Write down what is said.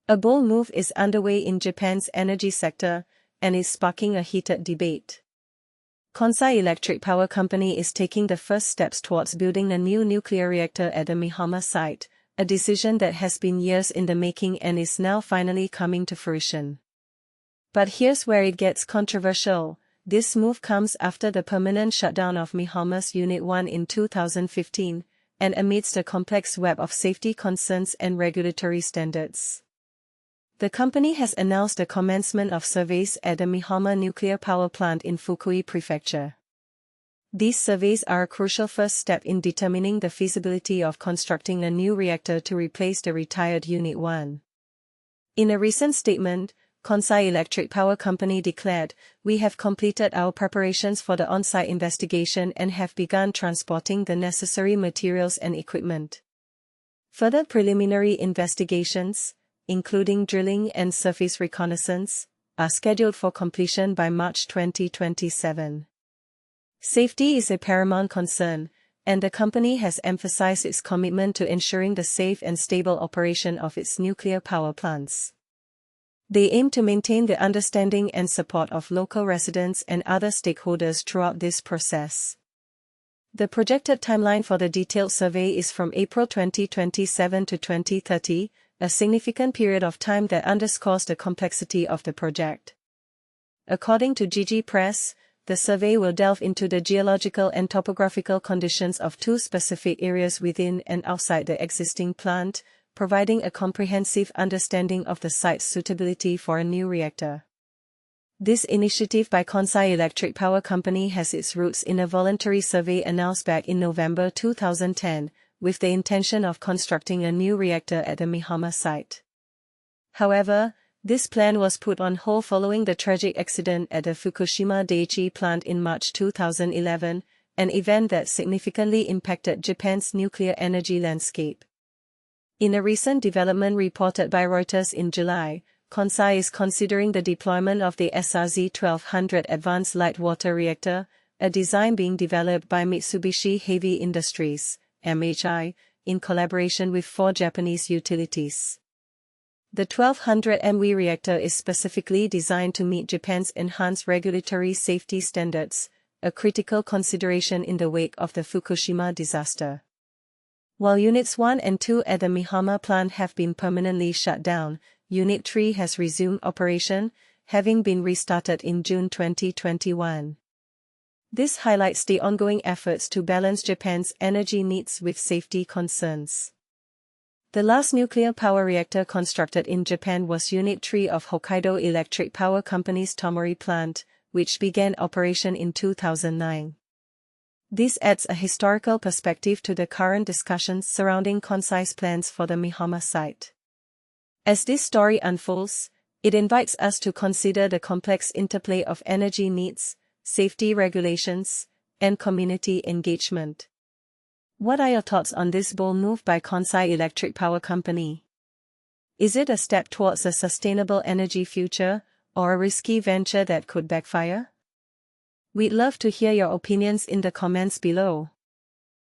A bold move is underway in Japan's energy sector, and is sparking a heated debate. Kansai Electric Power Company is taking the first steps towards building a new nuclear reactor at the Mihama site, a decision that has been years in the making and is now finally coming to fruition. But here's where it gets controversial. This move comes after the permanent shutdown of Mihama's Unit 1 in 2015, and amidst a complex web of safety concerns and regulatory standards. The company has announced the commencement of surveys at the Mihama nuclear power plant in Fukui Prefecture. These surveys are a crucial first step in determining the feasibility of constructing a new reactor to replace the retired Unit 1. In a recent statement, Kansai Electric Power Company declared, "We have completed our preparations for the on-site investigation and have begun transporting the necessary materials and equipment. Further preliminary investigations, including drilling and surface reconnaissance, are scheduled for completion by March 2027. Safety is a paramount concern, and the company has emphasized its commitment to ensuring the safe and stable operation of its nuclear power plants. They aim to maintain the understanding and support of local residents and other stakeholders throughout this process." The projected timeline for the detailed survey is from April 2027 to 2030, a significant period of time that underscores the complexity of the project. According to GG Press, the survey will delve into the geological and topographical conditions of two specific areas within and outside the existing plant, providing a comprehensive understanding of the site's suitability for a new reactor. This initiative by Kansai Electric Power Company has its roots in a voluntary survey announced back in November 2010, with the intention of constructing a new reactor at the Mihama site. However, this plan was put on hold following the tragic accident at the Fukushima Daiichi plant in March 2011, an event that significantly impacted Japan's nuclear energy landscape. In a recent development reported by Reuters in July, Kansai is considering the deployment of the SRZ-1200 Advanced Light Water Reactor, a design being developed by Mitsubishi Heavy Industries, MHI, in collaboration with 4 Japanese utilities. The 1200 MW reactor is specifically designed to meet Japan's enhanced regulatory safety standards, a critical consideration in the wake of the Fukushima disaster. While Units 1 and 2 at the Mihama plant have been permanently shut down, Unit 3 has resumed operation, having been restarted in June 2021. This highlights the ongoing efforts to balance Japan's energy needs with safety concerns. The last nuclear power reactor constructed in Japan was Unit 3 of Hokkaido Electric Power Company's Tomori plant, which began operation in 2009. This adds a historical perspective to the current discussions surrounding Kansai's plans for the Mihama site. As this story unfolds, it invites us to consider the complex interplay of energy needs, safety regulations, and community engagement. What are your thoughts on this bold move by Kansai Electric Power Company? Is it a step towards a sustainable energy future, or a risky venture that could backfire? We'd love to hear your opinions in the comments below.